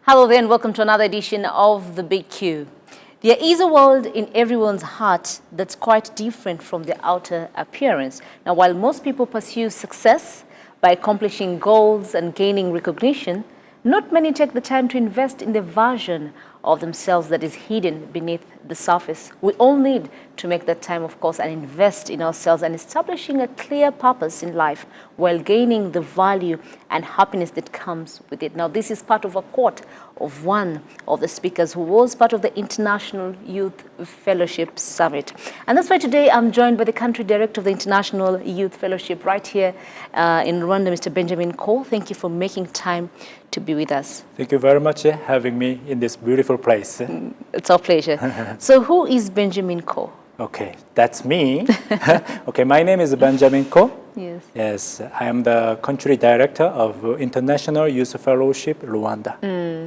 Hello there and welcome to another edition of The Big Q. There is a world in everyone's heart that's quite different from their outer appearance. Now, while most people pursue success by accomplishing goals and gaining recognition, not many take the time to invest in the version of themselves that is hidden beneath the surface. We all need to make that time, of course, and invest in ourselves and establishing a clear purpose in life while gaining the value and happiness that comes with it. Now, this is part of a quote of one of the speakers who was part of the International Youth Fellowship Summit. And that's why today I'm joined by the country director of the International Youth Fellowship right here in Rwanda, Mr. Benjamin Cole. Thank you for making time to be with us. Thank you very much for having me in this beautiful place. It's our pleasure. So who is Benjamin Cole? Okay, that's me. Okay, my name is Benjamin Cole. Yes. Yes, I am the country director of International Youth Fellowship Rwanda.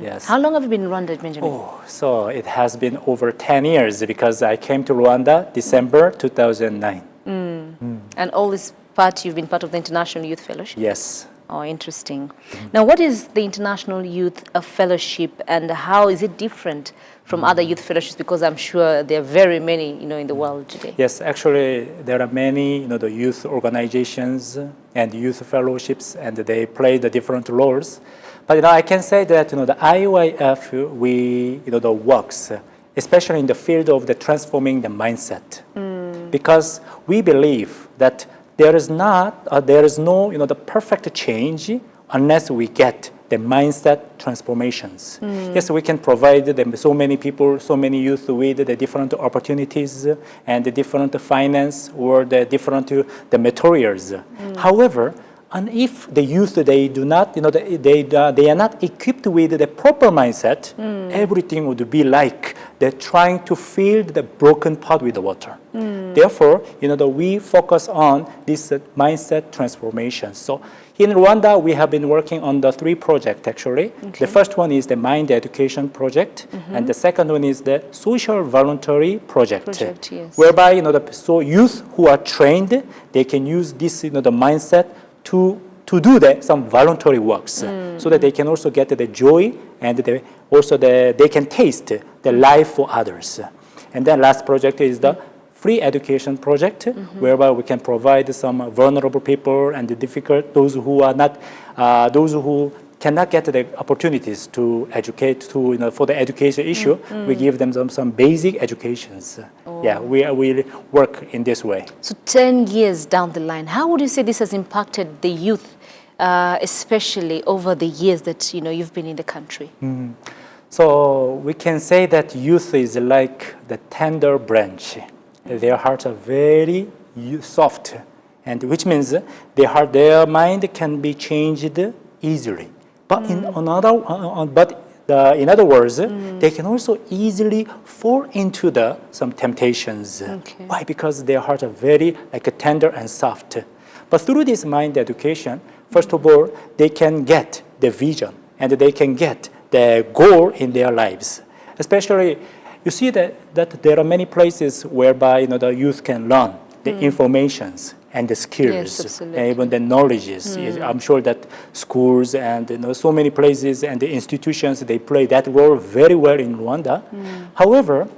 Yes. How long have you been in Rwanda, Benjamin? Oh, so it has been over 10 years because I came to Rwanda December 2009. And all this part, you've been part of the International Youth Fellowship? Yes. Oh, interesting. Now, what is the International Youth Fellowship and how is it different from other youth fellowships? Because I'm sure there are very many, in the world today. Yes, actually, there are many, the youth organizations and youth fellowships, and they play the different roles. But, I can say that, the IYF, we, the works, especially in the field of the transforming the mindset, because we believe that there is no, the perfect change unless we get the mindset transformations. Yes, we can provide them so many people, so many youth with the different opportunities and the different finance or the different the materials. However, and if the youth they do not, they are not equipped with the proper mindset, everything would be like they're trying to fill the broken pot with the water. Therefore, we focus on this mindset transformation. So in Rwanda, we have been working on the 3 projects actually. Okay. The first one is the Mind Education Project, and the second one is the Social Voluntary Project, yes. Whereby so youth who are trained, they can use this the mindset to do some voluntary works, so that they can also get the joy and they can taste the life for others. And then last project is the Free Education Project, whereby we can provide some vulnerable people and those who are not, those who cannot get the opportunities to educate for the education issue. We give them some basic educations. Oh. Yeah, we work in this way. So 10 years down the line, how would you say this has impacted the youth, especially over the years that you've been in the country? So we can say that youth is like the tender branch. Their hearts are very soft, and which means their mind can be changed easily. But in other words, they can also easily fall into some temptations. Okay. Why? Because their hearts are very tender and soft. But through this mind education, first of all, they can get the vision and they can get the goal in their lives. Especially, you see that there are many places whereby the youth can learn the informations and the skills, yes, and even the knowledges. I'm sure that schools and so many places and the institutions, they play that role very well in Rwanda. However,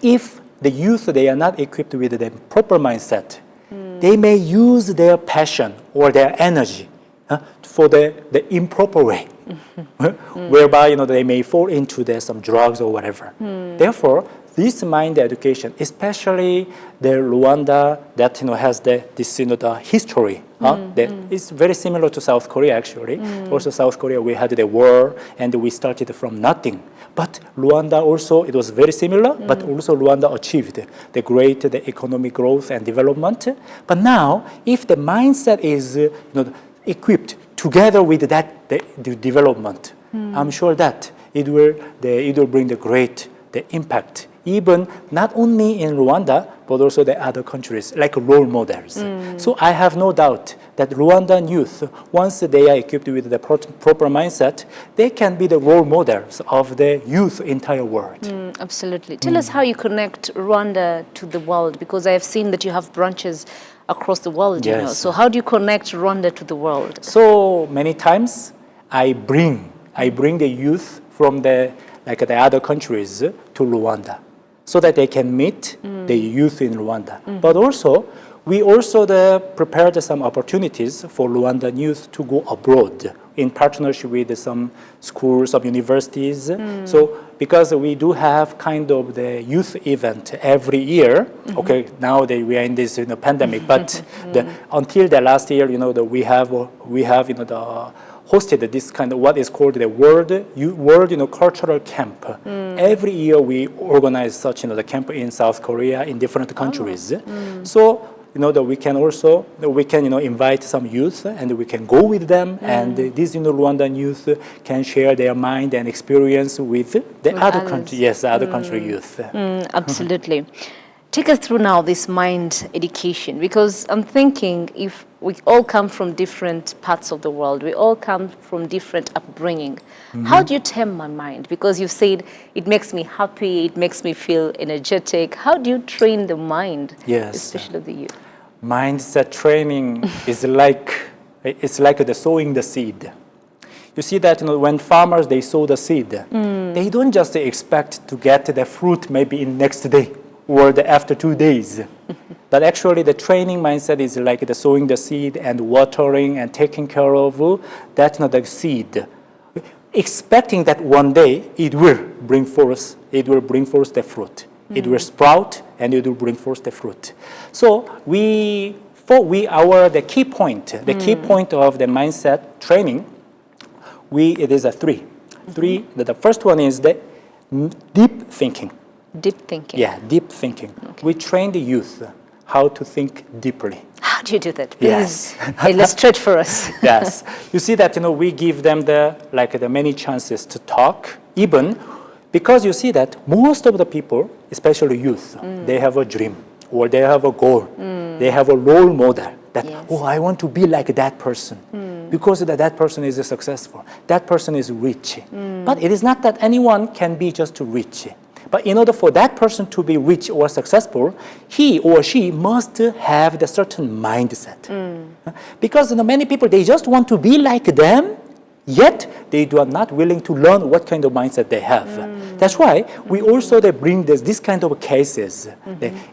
if the youth, they are not equipped with the proper mindset, they may use their passion or their energy for the improper way, whereby they may fall into some drugs or whatever. Therefore, this mind education, especially the Rwanda that has this the history, that is very similar to South Korea actually. Also, South Korea, we had the war and we started from nothing. But Rwanda also, it was very similar, but also Rwanda achieved the great economic growth and development. But now, if the mindset is equipped together with the development, I'm sure that it will bring the great impact, even not only in Rwanda, but also the other countries, like role models. So I have no doubt that Rwandan youth, once they are equipped with the proper mindset, they can be the role models of the youth entire world. Absolutely. Tell us how you connect Rwanda to the world, because I have seen that you have branches across the world. Yes. So how do you connect Rwanda to the world? So many times I bring the youth from the other countries to Rwanda, so that they can meet the youth in Rwanda. But also, we also prepared some opportunities for Rwandan youth to go abroad in partnership with some schools, some universities. So because we do have kind of the youth event every year. Okay, now we are in this pandemic, but until the last year, we have hosted this kind of what is called the World Cultural Camp. Every year we organize such the camp in South Korea in different countries. So that we can also invite some youth and we can go with them, and these Rwandan youth can share their mind and experience with the other country. Yes, the other country youth. Absolutely. Take us through now this mind education, because I'm thinking if we all come from different parts of the world, we all come from different upbringing. How do you tame my mind? Because you've said it makes me happy, it makes me feel energetic. How do you train the mind, especially the youth? Mindset training is it's like the sowing the seed. You see that when farmers they sow the seed, they don't just expect to get the fruit maybe in next day or after 2 days. But actually the training mindset is like the sowing the seed and watering and taking care of the seed, expecting that one day it will bring forth the fruit. It will sprout and it will bring forth the fruit. So the key point of the mindset training, it is a three. The first one is the deep thinking. Deep thinking. Yeah, deep thinking. Okay. We train the youth how to think deeply. How do you do that? Please illustrate for us. Yes. You see that we give them the many chances to talk, even because you see that most of the people, especially youth, they have a dream or they have a goal. They have a role model that, I want to be like that person because that person is successful. That person is rich. But it is not that anyone can be just rich. But in order for that person to be rich or successful, he or she must have the certain mindset. Because many people, they just want to be like them, yet they are not willing to learn what kind of mindset they have. That's why we also bring this kind of cases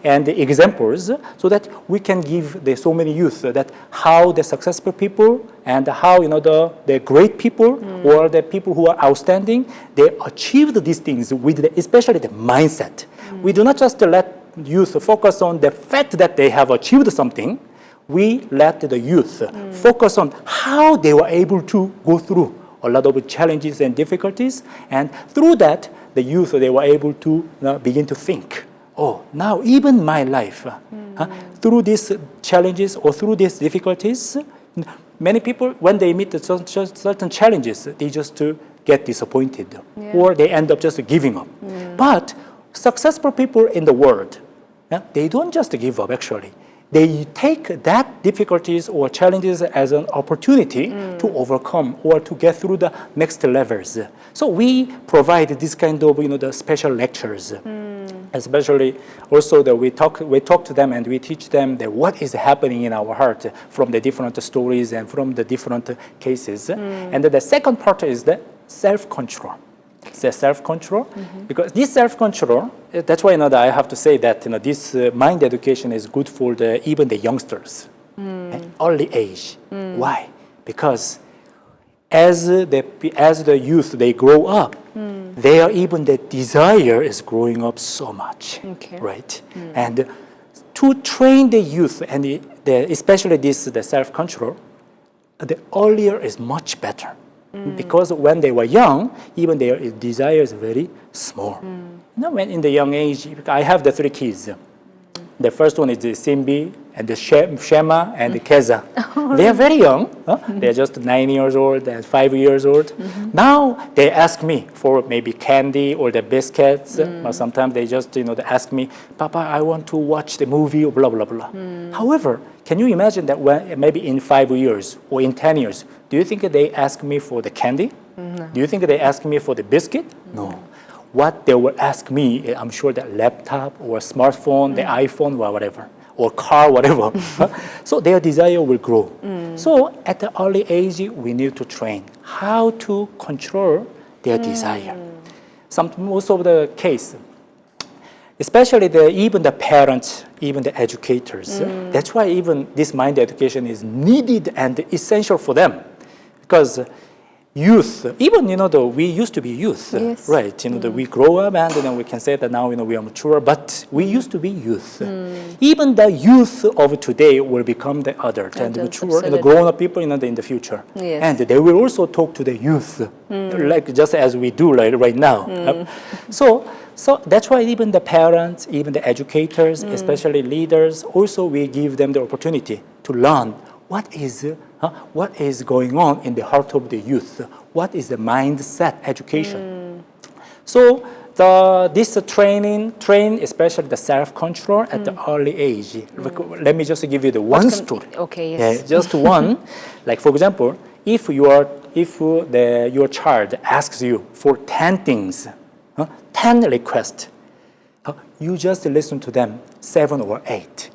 and the examples so that we can give so many youth that how the successful people and how the great people or the people who are outstanding, they achieved these things with especially the mindset. We do not just let youth focus on the fact that they have achieved something. We let the youth focus on how they were able to go through a lot of challenges and difficulties, and through that, the youth, they were able to begin to think, now even my life, through these challenges or through these difficulties, many people, when they meet certain challenges, they just get disappointed or they end up just giving up. But successful people in the world, they don't just give up actually. They take that difficulties or challenges as an opportunity to overcome or to get through the next levels. So we provide this kind of the special lectures, especially also that we talk to them and we teach them that what is happening in our heart from the different stories and from the different cases. And then the second part is the self-control. The self-control, because this self-control, that's why I have to say that this mind education is good for even the youngsters at early age. Why? Because as the youth they grow up, even the desire is growing up so much, right? And to train the youth and especially the self-control, the earlier is much better. Because when they were young, even their desire is very small. When in the young age, I have the 3 kids. The first one is the Simbi, and the Shema, and the Keza. They are very young. They are just 9 years old and 5 years old. Now they ask me for maybe candy or the biscuits. Or sometimes they just they ask me, Papa, I want to watch the movie or blah, blah, blah. However, can you imagine that maybe in 5 years or in 10 years, do you think they ask me for the candy? No. Do you think they ask me for the biscuit? No. What they will ask me, I'm sure that laptop or smartphone, the iPhone or whatever, or car, whatever. So their desire will grow. So at the early age, we need to train how to control their desire. Most of the case, especially even the parents, even the educators. That's why even this mind education is needed and essential for them, because youth, even we used to be youth, yes. right? We grow up and then we can say that now we are mature, but we used to be youth. Even the youth of today will become the adult and mature and grown up people in the future, yes. and they will also talk to the youth, like just as we do right now. So that's why even the parents, even the educators, especially leaders, also we give them the opportunity to learn what is going on in the heart of the youth, what is the mindset education. So this train especially the self-control at the early age. Let me just give you the one story. Okay, yes. Yeah, just one. Like for example, if your child asks you for 10 things, 10 requests, you just listen to them 7 or 8.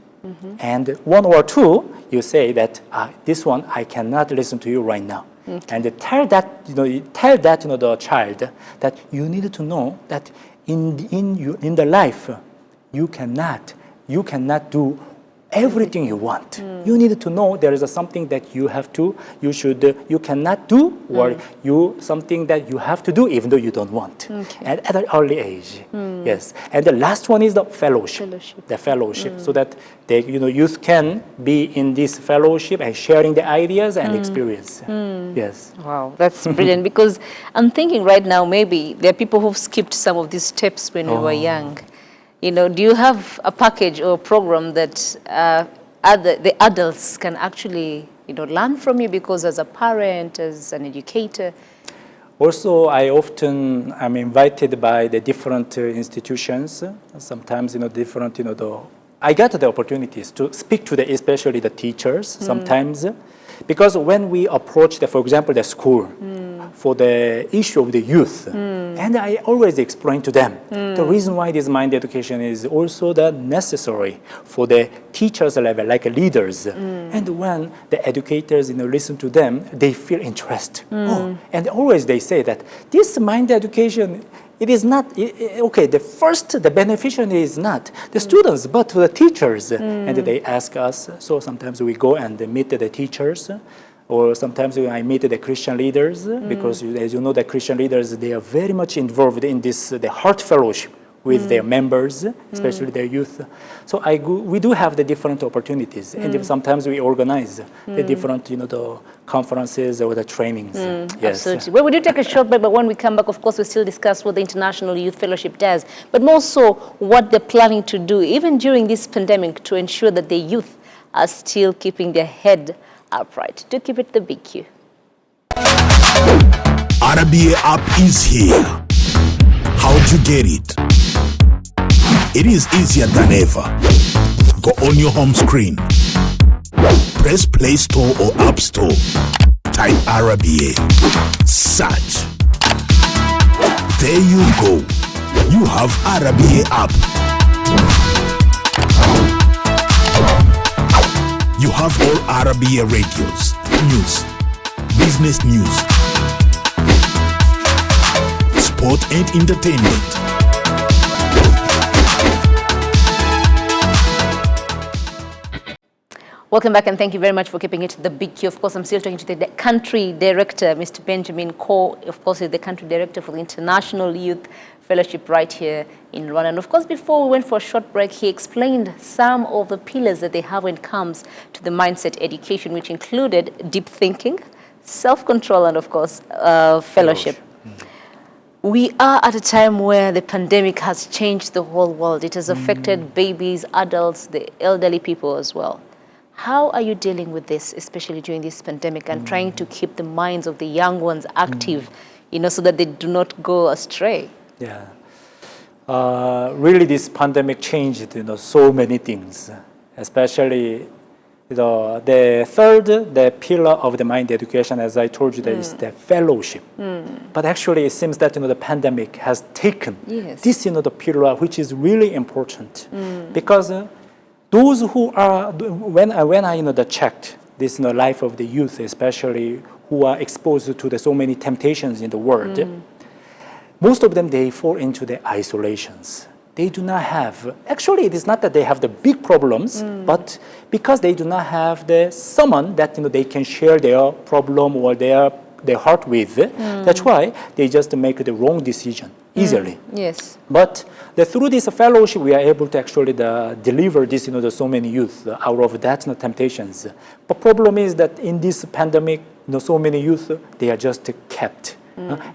And 1 or 2, you say that this one I cannot listen to you right now. And tell that the child that you need to know that in the life you cannot do everything you want. You need to know there is something that you cannot do, or something that you have to do even though you don't want. At an early age. Yes. And the last one is the fellowship. The fellowship, so that the youth can be in this fellowship and sharing the ideas and experience. Yes. Wow, that's brilliant, because I'm thinking right now maybe there are people who've skipped some of these steps when we were young. Do you have a package or a program that the adults can actually, learn from you, because as a parent, as an educator? Also, I'm invited by the different institutions. Sometimes, different, I got the opportunities to speak to especially the teachers sometimes, because when we approach for example, the school for the issue of the youth, and I always explain to them the reason why this mind education is also necessary for the teachers level, like leaders. And when the educators listen to them, they feel interest. And always they say that this mind education, it is not, the beneficiary is not the students, but the teachers. And they ask us, so sometimes we go and meet the teachers, or sometimes I meet the Christian leaders, because as you know, the Christian leaders, they are very much involved in the heart fellowship with their members, especially their youth. So we do have the different opportunities, and sometimes we organize the different, the conferences or the trainings. Yes. Absolutely. Well, we do take a short break, but when we come back, of course, we still discuss what the International Youth Fellowship does, but more so what they're planning to do, even during this pandemic, to ensure that the youth are still keeping their head upright. Do keep it the Big Q. RBA app is here. How to get it? It is easier than ever. Go on your home screen. Press Play Store or App Store. Type RBA. Search. There you go. You have RBA app. You have all RBA radios, news, business news, sport and entertainment. Welcome back, and thank you very much for keeping it the Big Q. Of course, I'm still talking to the country director, Mr. Benjamin Ko. Of course, is the country director for the International Youth Fellowship right here in Rwanda. And of course, before we went for a short break, he explained some of the pillars that they have when it comes to the mindset education, which included deep thinking, self-control, and of course, fellowship. We are at a time where the pandemic has changed the whole world. It has affected babies, adults, the elderly people as well. How are you dealing with this, especially during this pandemic, and trying to keep the minds of the young ones active, so that they do not go astray? Yeah. Really, this pandemic changed, so many things, especially, the pillar of the mind education, as I told you, that is the fellowship. But actually, it seems that, the pandemic has taken this, the pillar, which is really important, because those who are, when I checked this life of the youth, especially who are exposed to so many temptations in the world, most of them, they fall into the isolations. They do not have, actually it is not that they have the big problems, but because they do not have someone that they can share their problem or their heart with, that's why they just make the wrong decision easily. Yes. But through this fellowship, we are able to actually deliver this, to so many youth out of that temptations. But problem is that in this pandemic, so many youth, they are just kept.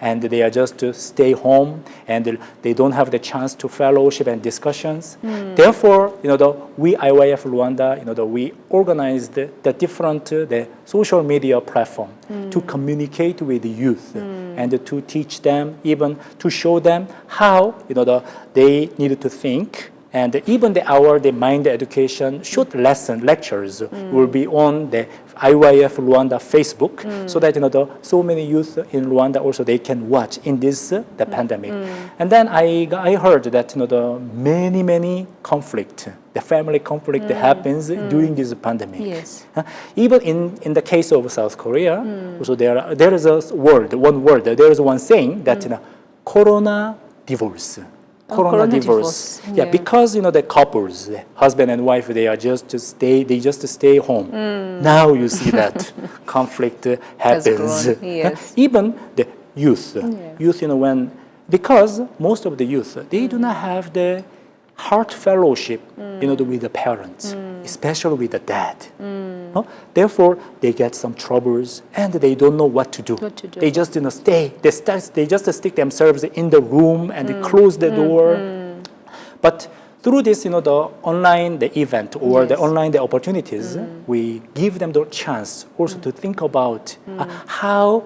And they are just to stay home, and they don't have the chance to fellowship and discussions. Therefore, we IYF Rwanda, we organized the different the social media platform to communicate with the youth and to teach them, even to show them how they need to think. And even the mind education short lectures will be on the IYF Rwanda Facebook, so that so many youth in Rwanda also they can watch in this the pandemic. And then I heard that the many conflict, the family conflict happens during this pandemic. Yes. Even in the case of South Korea, also there is one word, there is one saying that Corona divorce. Corona divorce. Yeah, because the couples, the husband and wife, they just stay home. Now you see that conflict happens. Yes. Even the youth, because most of the youth, they do not have the heart fellowship, with the parents, especially with the dad. Therefore, they get some troubles and they don't know what to do. They just stay. They just stick themselves in the room and they close the door. But through this, the online event or the online opportunities, we give them the chance also to think about how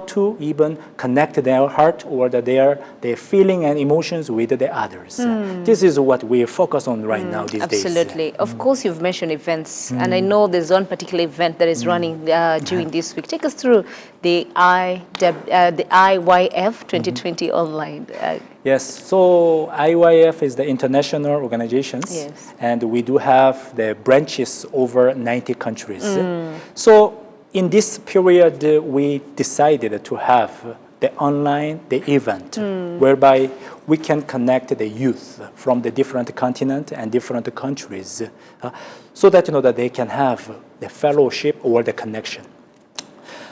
to even connect their heart or their feeling and emotions with the others. This is what we focus on right now these days. Absolutely. Of course, you've mentioned events, and I know there's one particular event that is running during this week. Take us through the IYF 2020 online. Yes, so IYF is the international organizations, and we do have the branches over 90 countries. So in this period, we decided to have the event, whereby we can connect the youth from the different continent and different countries, so that that they can have the fellowship or the connection.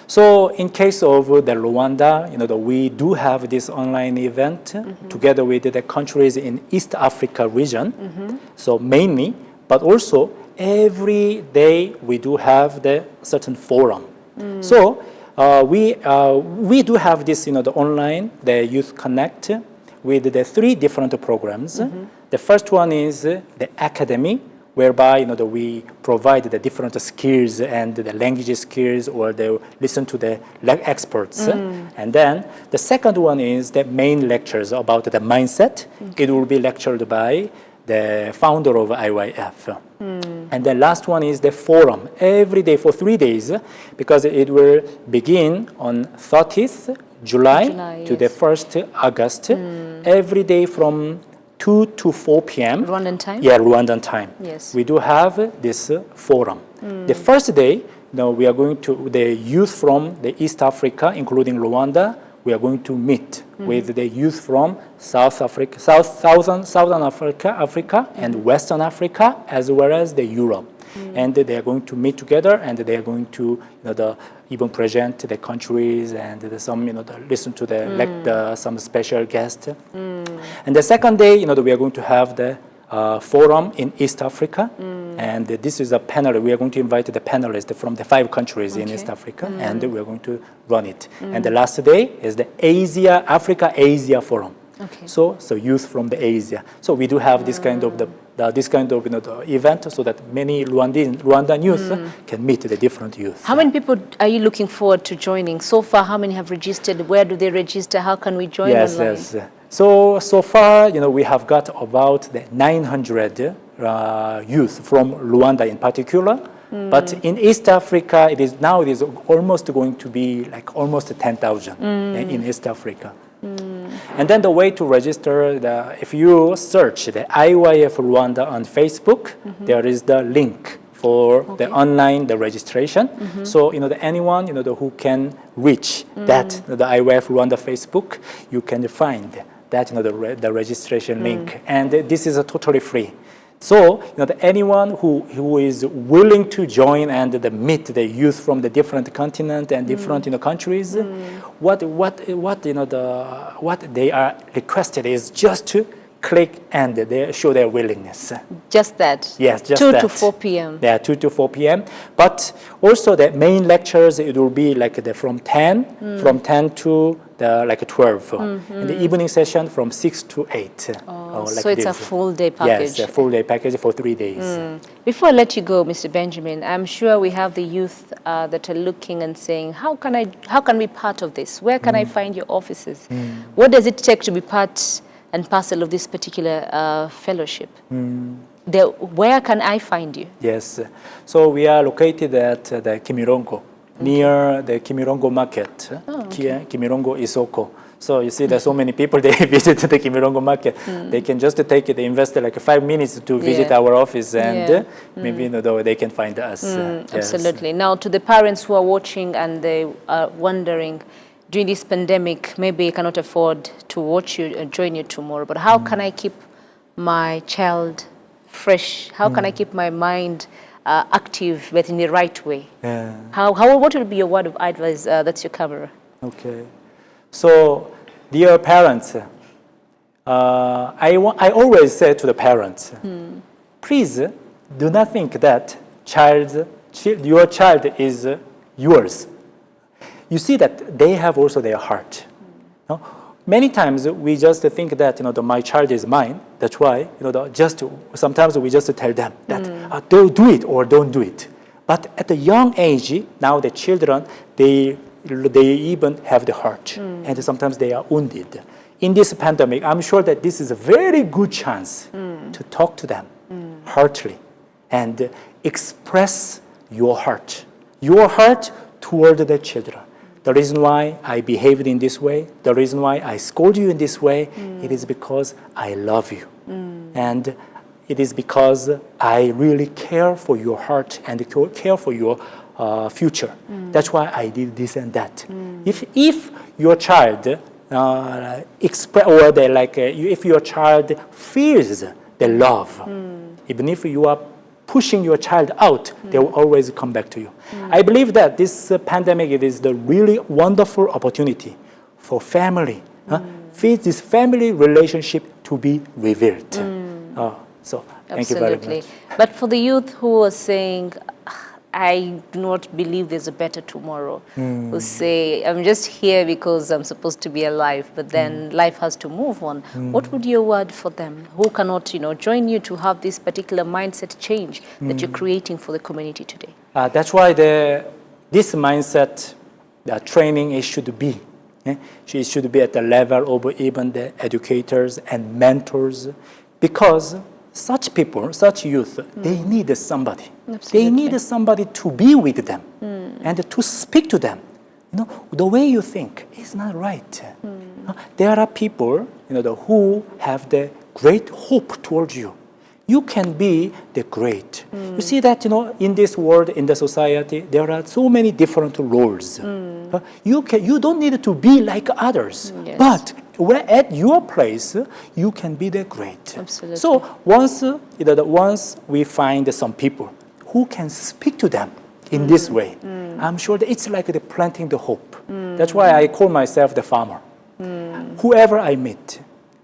So in case of the Rwanda, we do have this online event together with the countries in East Africa region. So mainly, but also every day we do have the certain forum. So we do have this, the online, the Youth Connect with the 3 different programs. The first one is the Academy, whereby we provide the different skills and the language skills, or they listen to the experts. And then the second one is the main lectures about the mindset. It will be lectured by the founder of IYF. And the last one is the forum, every day for 3 days, because it will begin on 30th July to the 1st August, every day from 2 to 4 p.m. Rwandan time? Yeah, Rwandan time. Yes. We do have this forum. The first day, we are going to, the youth from the East Africa, including Rwanda, we are going to meet with the youth from South Africa, Southern Africa, and Western Africa, as well as the Europe. And they are going to meet together, and they are going to even present the countries and some listen to the some special guests. And the second day, we are going to have the forum in East Africa, and this is a panel. We are going to invite the panelists from the 5 countries in East Africa, and we are going to run it. And the last day is the Africa-Asia forum. So youth from the Asia. So we do have this kind of the event, so that many Rwandan youth can meet the different youth. How many people are you looking forward to joining? So far, how many have registered? Where do they register? How can we join online? Yes. So far, we have got about the 900 youth from Rwanda in particular. But in East Africa, it is almost going to be like almost 10,000 in East Africa. And then the way to register, if you search the IYF Rwanda on Facebook, there is the link for the online the registration. So anyone who can reach that the IWF Rwanda Facebook, you can find that the registration link, and this is totally free. So anyone who is willing to join and meet the youth from the different continent and different countries, what they are requested is just to click and they show their willingness. Just that? Yes, just 2 that. to 4 p.m. Yeah, 2 to 4 p.m. But also the main lectures, it will be like from 10 to like 12. And the evening session from 6 to 8. So it's a full day package. Yes, a full day package for 3 days. Before I let you go, Mr. Benjamin, I'm sure we have the youth that are looking and saying, how can we be part of this? Where can I find your offices? What does it take to be part and parcel of this particular fellowship? Where can I find you? Yes, so we are located at the Kimirongo, near the Kimirongo market, Kimirongo Isoko. So you see there's so many people, they visit the Kimirongo market. They can just invest like 5 minutes to visit our office, and maybe they can find us. Yes. Absolutely. Now to the parents who are watching and they are wondering, during this pandemic, maybe I cannot afford to watch you and join you tomorrow, but how can I keep my child fresh? How can I keep my mind active, but in the right way? What would be your word of advice? That's your camera. Okay. So, dear parents, I always say to the parents, please do not think that your child is yours. You see that they have also their heart. No? Many times we just think that my child is mine. That's why sometimes we just tell them that don't do it or don't do it. But at a young age, now the children they even have the heart, and sometimes they are wounded. In this pandemic, I'm sure that this is a very good chance to talk to them heartily and express your heart toward the children. The reason why I behaved in this way, the reason why I scold you in this way, it is because I love you. And it is because I really care for your heart and care for your future. That's why I did this and that. If your child if your child feels the love, even if you are pushing your child out, they will always come back to you. I believe that this pandemic, it is the really wonderful opportunity for family, this family relationship to be revealed. So thank you very much. But for the youth who are saying, I do not believe there's a better tomorrow, who say, I'm just here because I'm supposed to be alive, but then life has to move on. What would your word for them who cannot, join you to have this particular mindset change that you're creating for the community today? That's why this mindset training it should be. It should be at the level of even the educators and mentors, because such people, such youth, they need somebody. Absolutely. They need somebody to be with them and to speak to them. The way you think is not right. There are people, who have the great hope towards you. You can be the great. You see that, in this world, in the society, there are so many different roles. You don't need to be like others, but at your place, you can be the great. Absolutely. So once we find some people who can speak to them in this way, I'm sure that it's like the planting the hope. That's why I call myself the farmer. Whoever I meet,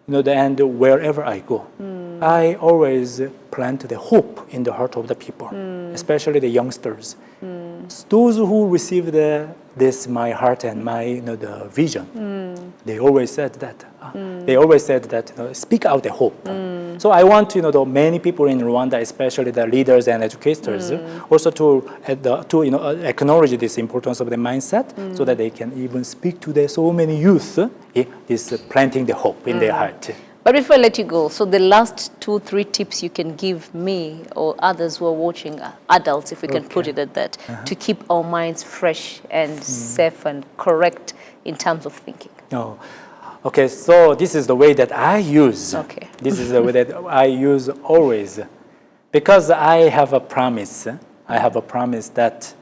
and wherever I go, I always plant the hope in the heart of the people, especially the youngsters. Those who receive this my heart and my the vision, they always said that. Speak out the hope. So I want many people in Rwanda, especially the leaders and educators, also to acknowledge this importance of the mindset, so that they can even speak to so many youth. This planting the hope in their heart. But before I let you go, so the last 2-3 tips you can give me or others who are watching, adults, if we can put it at that, to keep our minds fresh and safe and correct in terms of thinking. Oh. Okay, so this is the way that I use. Okay. This is the way that I use always. Because I have a promise I have a promise that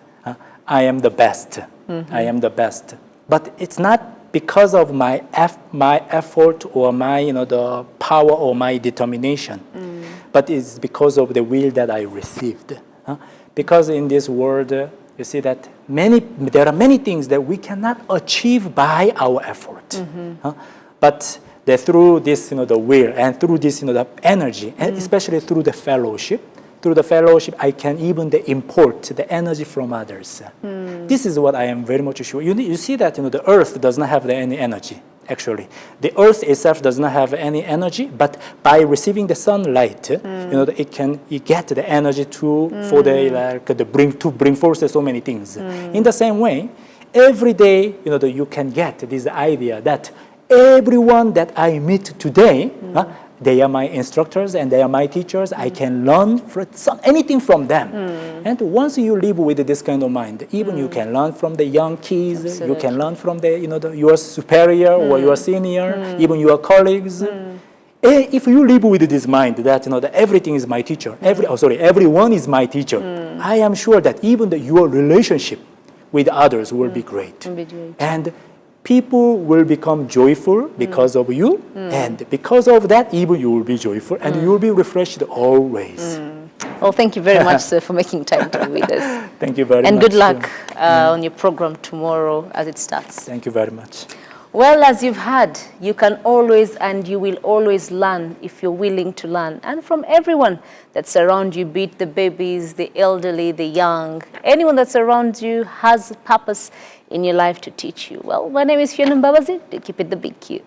I am the best. I am the best. But it's not because of my effort or my the power or my determination, but it's because of the will that I received. Because in this world, you see that there are many things that we cannot achieve by our effort, but through this the will and through this the energy, and especially through the fellowship. Through the fellowship, I can even import the energy from others. This is what I am very much sure. You see that the earth does not have any energy. Actually, the earth itself does not have any energy, but by receiving the sunlight, it get the energy to bring forth so many things. In the same way, every day you can get this idea that everyone that I meet today. They are my instructors and they are my teachers. I can learn anything from them. And once you live with this kind of mind, even you can learn from the young kids. Absolutely. You can learn from your superior or your senior, even your colleagues. If you live with this mind that that everything is my teacher, everyone is my teacher, I am sure that even your relationship with others will be great. And people will become joyful because of you, and because of that, even you will be joyful, and you will be refreshed always. Well, thank you very much, sir, for making time to be with us. Thank you very much. And good luck on your program tomorrow as it starts. Thank you very much. Well, as you've heard, you can always and you will always learn if you're willing to learn. And from everyone that's around you, be it the babies, the elderly, the young, anyone that's around you has a purpose in your life to teach you. Well, my name is Fiona Mbabazi. Keep it the big Q.